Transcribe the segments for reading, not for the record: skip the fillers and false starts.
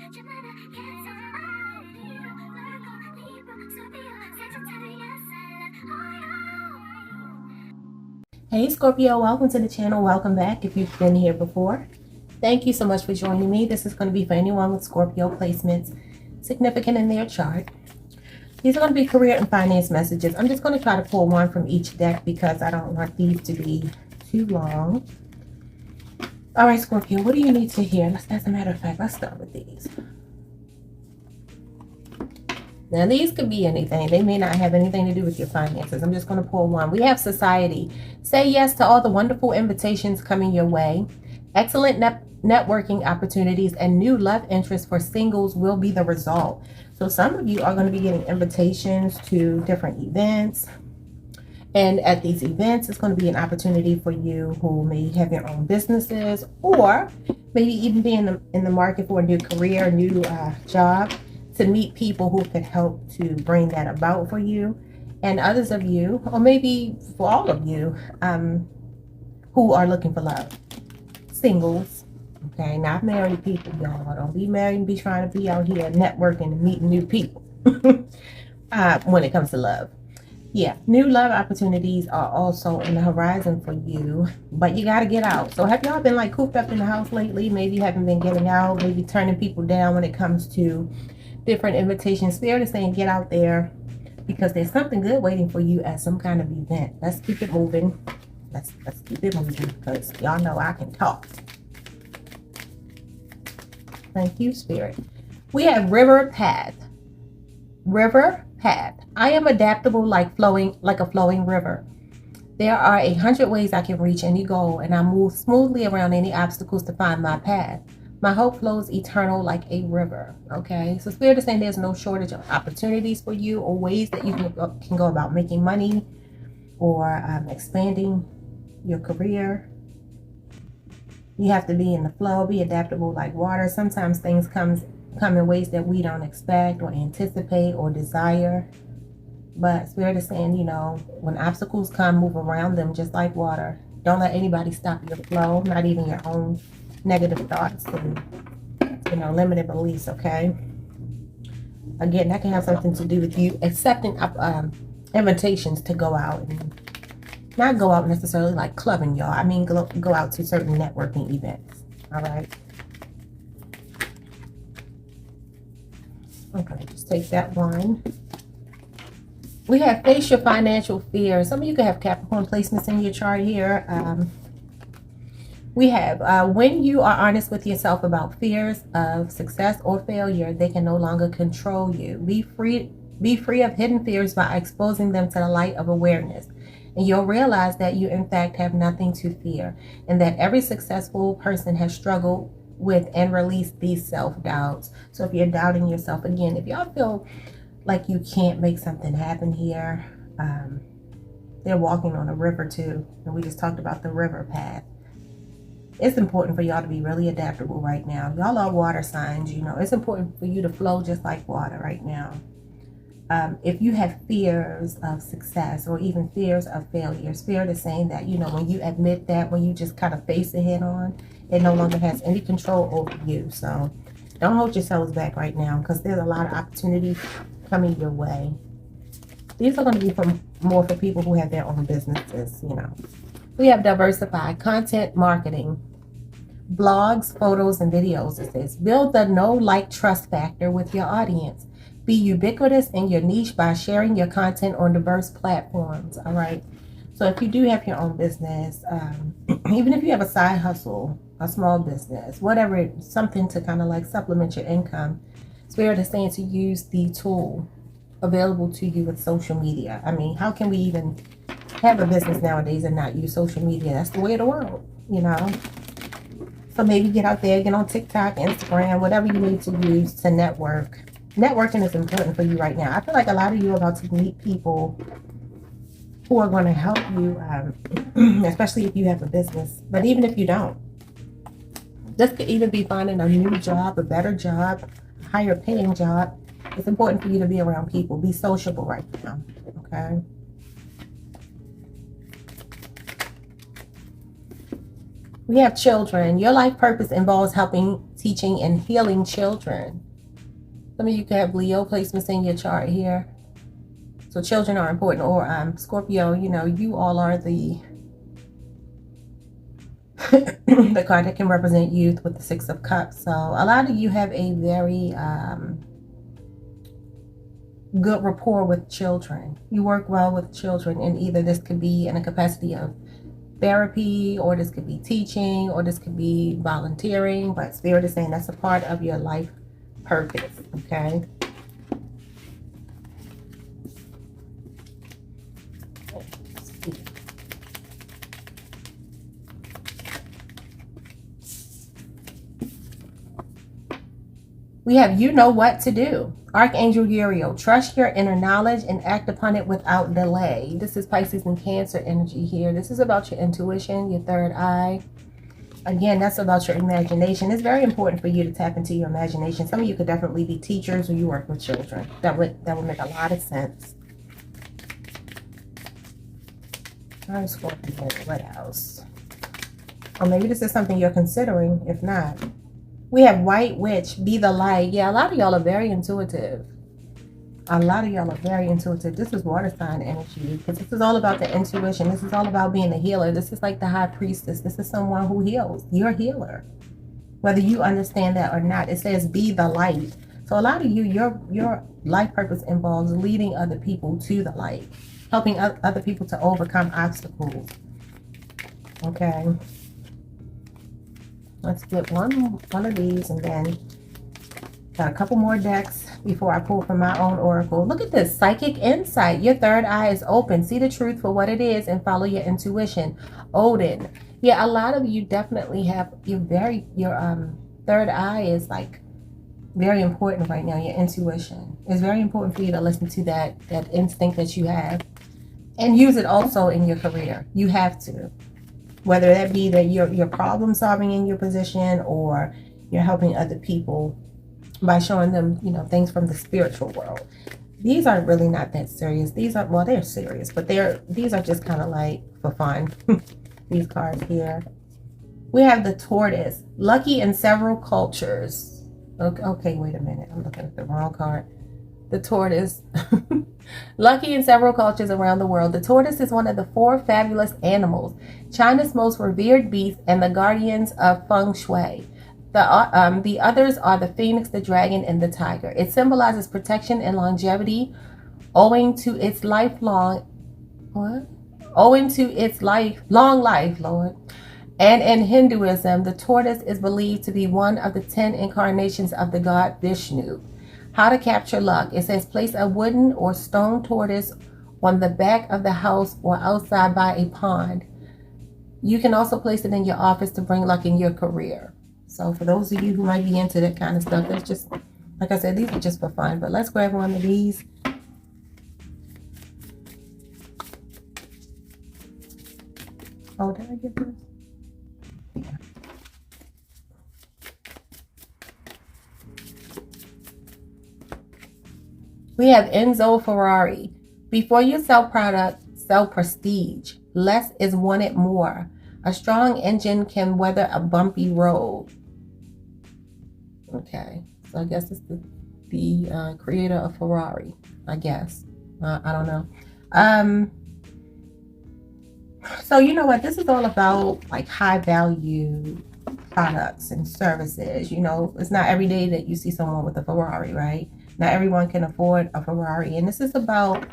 Hey Scorpio, welcome to the channel. Welcome back if you've been here before. Thank you so much for joining me. This is going to be for anyone with Scorpio placements significant in their chart. These are going to be career and finance messages. I'm just going to try to pull one from each deck because I don't want these to be too long. All right, Scorpio, what do you need to hear? As a matter of fact, let's start with these. Now, these could be anything. They may not have anything to do with your finances. I'm just going to pull one. We have society. Say yes to all the wonderful invitations coming your way. Excellent networking opportunities and new love interests for singles will be the result. So some of you are going to be getting invitations to different events. And at these events, it's going to be an opportunity for you who may have your own businesses or maybe even be in the market for a new career, a new job, to meet people who could help to bring that about for you. And others of you, or maybe for all of you, who are looking for love. Singles, okay? Not married people, y'all. Don't be married and be trying to be out here networking and meeting new people when it comes to love. Yeah, new love opportunities are also in the horizon for you, but you got to get out. So have y'all been like cooped up in the house lately? Maybe you haven't been getting out, maybe turning people down when it comes to different invitations. Spirit is saying get out there because there's something good waiting for you at some kind of event. Let's keep it moving. Let's keep it moving because y'all know I can talk. Thank you, Spirit. We have river path. River path. I am adaptable like a flowing river. There are 100 ways I can reach any goal, and I move smoothly around any obstacles to find my path. My hope flows eternal like a river. Okay, so Spirit is saying there's no shortage of opportunities for you or ways that you can go about making money or expanding your career. You have to be in the flow, be adaptable like water. Sometimes things come in ways that we don't expect or anticipate or desire. But Spirit is saying, you know, when obstacles come, move around them just like water. Don't let anybody stop your flow, not even your own negative thoughts and, you know, limited beliefs, okay? Again, that can have something to do with you accepting invitations to go out and not go out necessarily like clubbing, y'all. I mean, go out to certain networking events, all right? Okay, just take that one. We have face your financial fears. Some of you could have Capricorn placements in your chart here. We have when you are honest with yourself about fears of success or failure, they can no longer control you. Be free of hidden fears by exposing them to the light of awareness. And you'll realize that you in fact have nothing to fear, and that every successful person has struggled with and released these self-doubts. So if you're doubting yourself, again, if y'all feel like you can't make something happen here, they're walking on a river too, and we just talked about the river path. It's important for y'all to be really adaptable right now. Y'all are water signs, you know. It's important for you to flow just like water right now. If you have fears of success or even fears of failure, Spirit is saying that, you know, when you admit that, when you just kind of face it head on, it no longer has any control over you. So don't hold yourselves back right now because there's a lot of opportunity coming your way. These are going to be more for people who have their own businesses, you know. We have diversified content marketing, blogs, photos, and videos. It says, build the know, like, trust factor with your audience. Be ubiquitous in your niche by sharing your content on diverse platforms. All right. So if you do have your own business, even if you have a side hustle, a small business, whatever, something to kind of like supplement your income, Spirit is saying to use the tool available to you with social media. I mean, how can we even have a business nowadays and not use social media? That's the way of the world, you know. So maybe get out there, get on TikTok, Instagram, whatever you need to use to network. Networking is important for you right now. I feel like a lot of you are about to meet people who are going to help you, especially if you have a business. But even if you don't, this could even be finding a new job, a better job, a higher paying job. It's important for you to be around people. Be sociable right now, okay? We have children. Your life purpose involves helping, teaching, and healing children. Some of you could have Leo placements in your chart here. So children are important. Or Scorpio, you know, you all are the the card that can represent youth with the Six of Cups. So a lot of you have a very good rapport with children. You work well with children, and either this could be in a capacity of therapy, or this could be teaching, or this could be volunteering, but Spirit is saying that's a part of your life purpose. Okay, we have you know what to do. Archangel Uriel, trust your inner knowledge and act upon it without delay. This is Pisces and Cancer energy here. This is about your intuition, your third eye. Again, that's about your imagination. It's very important for you to tap into your imagination. Some of you could definitely be teachers, or you work with children. That would make a lot of sense. All right, Scorpio, what else? Or maybe this is something you're considering. If not, we have White Witch, be the light. Yeah, a lot of y'all are very intuitive. A lot of y'all are very intuitive. This is water sign energy, because this is all about the intuition. This is all about being a healer. This is like the high priestess. This is someone who heals. You're a healer. Whether you understand that or not, it says be the light. So a lot of you, your life purpose involves leading other people to the light, helping other people to overcome obstacles. Okay. Let's get one of these, and then got a couple more decks before I pull from my own oracle. Look at this, psychic insight. Your third eye is open. See the truth for what it is and follow your intuition. Odin. Yeah, a lot of you definitely have your third eye is like very important right now. Your intuition is very important for you to listen to that instinct that you have, and use it also in your career. You have to. Whether that be that you're problem solving in your position, or you're helping other people by showing them, you know, things from the spiritual world. These are really not that serious. These are, well, they're serious, but these are just kind of like for fun. These cards here. We have the tortoise, lucky in several cultures. Okay, wait a minute. I'm looking at the wrong card. The tortoise. Lucky in several cultures around the world. The tortoise is one of the 4 fabulous animals, China's most revered beast, and the guardians of feng shui. The others are the phoenix, the dragon, and the tiger. It symbolizes protection and longevity, owing to its long life, Lord. And in Hinduism, the tortoise is believed to be one of the 10 incarnations of the god Vishnu. How to capture luck. It says place a wooden or stone tortoise on the back of the house or outside by a pond. You can also place it in your office to bring luck in your career. So for those of you who might be into that kind of stuff, that's just, like I said, these are just for fun. But let's grab one of these. Oh, did I get this? Yeah. We have Enzo Ferrari. Before you sell product, sell prestige. Less is wanted more. A strong engine can weather a bumpy road. Okay, so I guess it's the creator of Ferrari, I guess. I don't know. So you know what? This is all about like high value products and services. You know, it's not every day that you see someone with a Ferrari, right? Not everyone can afford a Ferrari. And this is about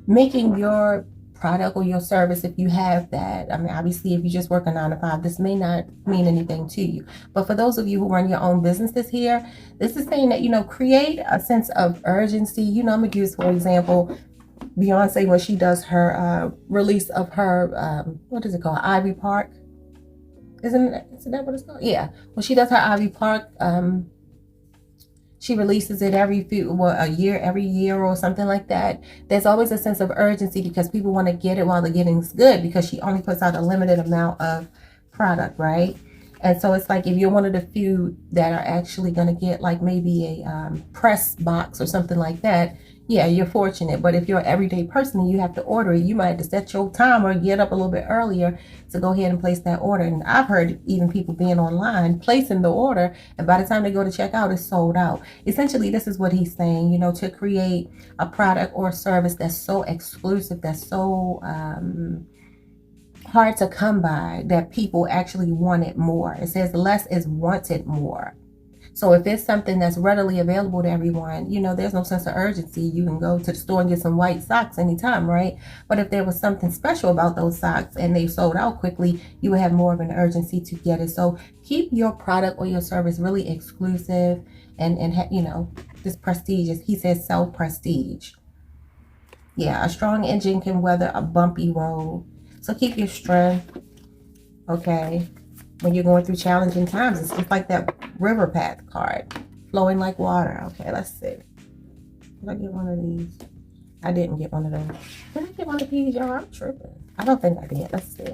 making your product or your service, if you have that. I mean, obviously, if you just work a 9 to 5, this may not mean anything to you. But for those of you who run your own businesses here, this is saying that, you know, create a sense of urgency. You know, I'm going to use, for example, Beyonce when she does her release of her, what is it called? Ivy Park. Isn't that what it's called? Yeah. When she does her Ivy Park, she releases it every year or something like that. There's always a sense of urgency because people want to get it while the getting's good, because she only puts out a limited amount of product, right? And so it's like if you're one of the few that are actually going to get like maybe a press box or something like that, yeah, you're fortunate. But if you're an everyday person and you have to order it, you might have to set your time or get up a little bit earlier to go ahead and place that order. And I've heard even people being online, placing the order, and by the time they go to check out, it's sold out. Essentially, this is what he's saying, you know, to create a product or service that's so exclusive, that's so hard to come by, that people actually want it more. It says less is wanted more. So if it's something that's readily available to everyone, you know, there's no sense of urgency. You can go to the store and get some white socks anytime, right? But if there was something special about those socks and they sold out quickly, you would have more of an urgency to get it. So keep your product or your service really exclusive and you know, this prestigious. He says self-prestige. Yeah, a strong engine can weather a bumpy road. So keep your strength, okay? When you're going through challenging times, it's just like that river path card, flowing like water. Okay, let's see. Did I get one of these? I didn't get one of those. Did I get one of these, y'all? I'm tripping. I don't think I did. Let's see.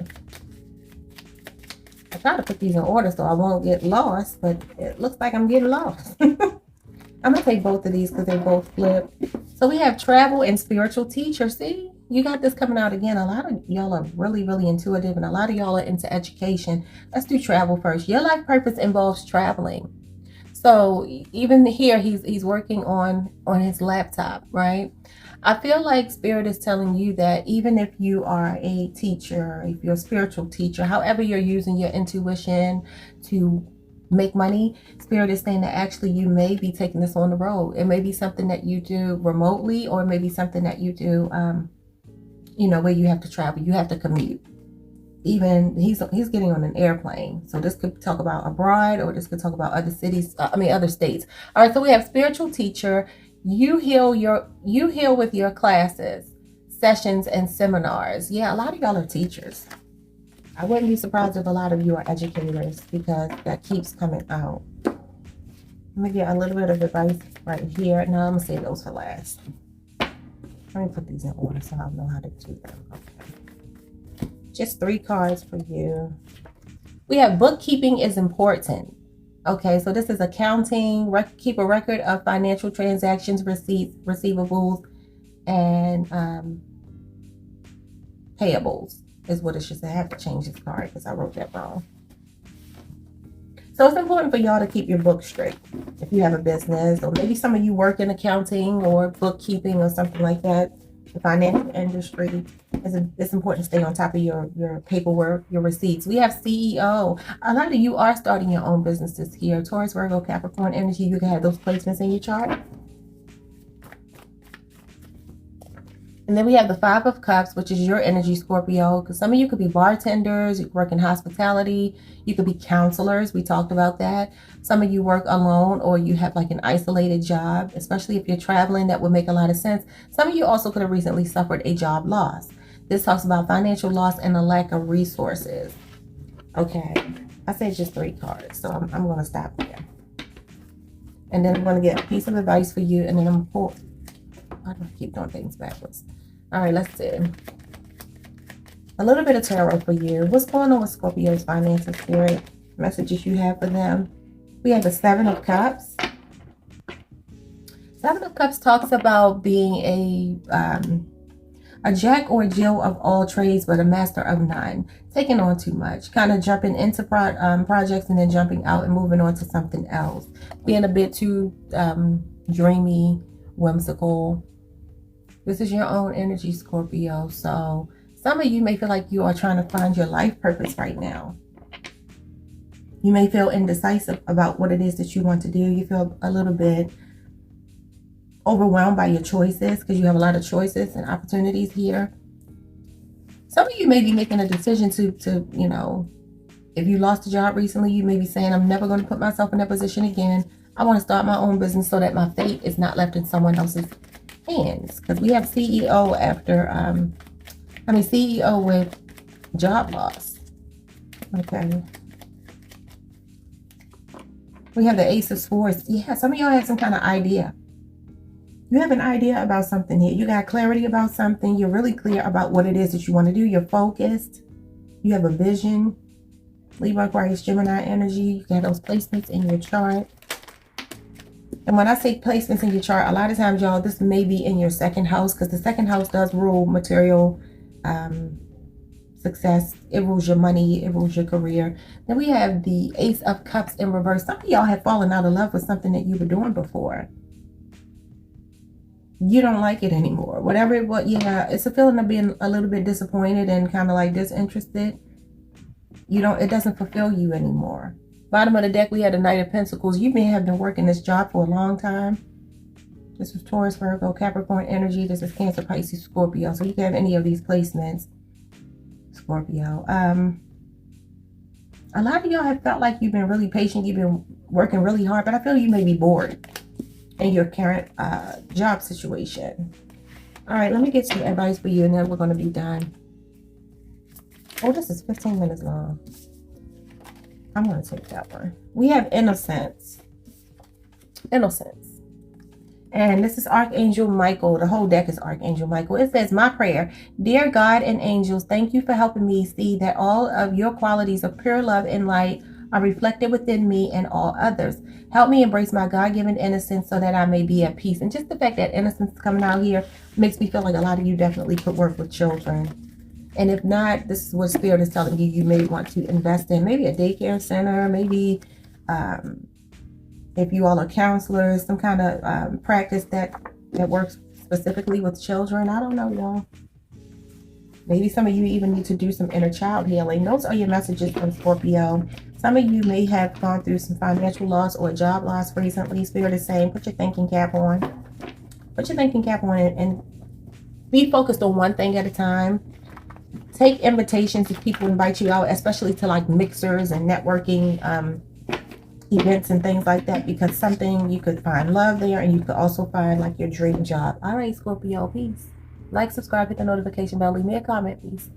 I try to put these in order so I won't get lost, but it looks like I'm getting lost. I'm going to take both of these because they both flip. So we have travel and spiritual teacher. See? You got this coming out again. A lot of y'all are really, really intuitive, and a lot of y'all are into education. Let's do travel first. Your life purpose involves traveling. So even here, he's working on his laptop, right? I feel like Spirit is telling you that even if you are a teacher, if you're a spiritual teacher, however you're using your intuition to make money, Spirit is saying that actually you may be taking this on the road. It may be something that you do remotely, or it may be something that you do you know, where you have to travel, you have to commute. Even he's getting on an airplane. So this could talk about abroad, or this could talk about other cities, other states. All right, so we have spiritual teacher. You heal with your classes, sessions, and seminars. Yeah, a lot of y'all are teachers. I wouldn't be surprised if a lot of you are educators, because that keeps coming out. Let me get a little bit of advice right here. Now I'm gonna save those for last. Let me put these in order so I'll know how to do them. Okay. Just 3 cards for you. We have bookkeeping is important. Okay, so this is accounting. Keep a record of financial transactions, receipts, receivables, and payables is what it should say. I have to change this card because I wrote that wrong. So it's important for y'all to keep your books straight. If you have a business, or maybe some of you work in accounting or bookkeeping or something like that, the financial industry, it's important to stay on top of your paperwork, your receipts. We have CEO. A lot of you are starting your own businesses here. Taurus, Virgo, Capricorn energy, you can have those placements in your chart. And then we have the 5 of Cups, which is your energy, Scorpio. Because some of you could be bartenders, you work in hospitality, you could be counselors. We talked about that. Some of you work alone, or you have like an isolated job, especially if you're traveling. That would make a lot of sense. Some of you also could have recently suffered a job loss. This talks about financial loss and a lack of resources. Okay, I said just 3 cards, so I'm going to stop there. And then I'm going to get a piece of advice for you, and then I'm going to pull. I don't keep doing things backwards. All right, let's see. A little bit of tarot for you. What's going on with Scorpio's finances, Spirit? Messages you have for them. We have the 7 of Cups. 7 of Cups talks about being a jack or Jill of all trades, but a master of none. Taking on too much. Kind of jumping into projects and then jumping out and moving on to something else. Being a bit too dreamy, whimsical. This is your own energy, Scorpio. So some of you may feel like you are trying to find your life purpose right now. You may feel indecisive about what it is that you want to do. You feel a little bit overwhelmed by your choices, because you have a lot of choices and opportunities here. Some of you may be making a decision to you know, if you lost a job recently, you may be saying, I'm never going to put myself in that position again. I want to start my own business so that my fate is not left in someone else's hands. Because we have CEO after, CEO with job loss. Okay. We have the Ace of Swords. Yeah, some of y'all have some kind of idea. You have an idea about something here. You got clarity about something. You're really clear about what it is that you want to do. You're focused. You have a vision. Libra, Aquarius, Gemini energy. You got those placements in your chart. And when I say placements in your chart, a lot of times, y'all, this may be in your second house, because the second house does rule material success. It rules your money. It rules your career. Then we have the Ace of Cups in reverse. Some of y'all have fallen out of love with something that you were doing before. You don't like it anymore. Whatever it was, yeah, it's a feeling of being a little bit disappointed and kind of like disinterested. It doesn't fulfill you anymore. Bottom of the deck, we had the Knight of Pentacles. You may have been working this job for a long time. This was Taurus, Virgo, Capricorn energy. This is Cancer, Pisces, Scorpio. So you can have any of these placements, Scorpio. A lot of y'all have felt like you've been really patient. You've been working really hard, but I feel you may be bored in your current job situation. All right, let me get some advice for you, and then we're going to be done. Oh, this is 15 minutes long. I'm going to take that one. We have innocence. Innocence. And this is Archangel Michael. The whole deck is Archangel Michael. It says, my prayer, dear God and angels, thank you for helping me see that all of your qualities of pure love and light are reflected within me and all others. Help me embrace my God-given innocence so that I may be at peace. And just the fact that innocence is coming out here makes me feel like a lot of you definitely could work with children. And if not, this is what Spirit is telling you. You may want to invest in maybe a daycare center, maybe if you all are counselors, some kind of practice that works specifically with children. I don't know, y'all. Maybe some of you even need to do some inner child healing. Those are your messages from Scorpio. Some of you may have gone through some financial loss or job loss recently. Spirit is saying, put your thinking cap on. Put your thinking cap on and be focused on one thing at a time. Take invitations if people invite you out, especially to like mixers and networking events and things like that, because something you could find love there, and you could also find like your dream job. All right, Scorpio, peace. Like, subscribe, hit the notification bell, leave me a comment, peace.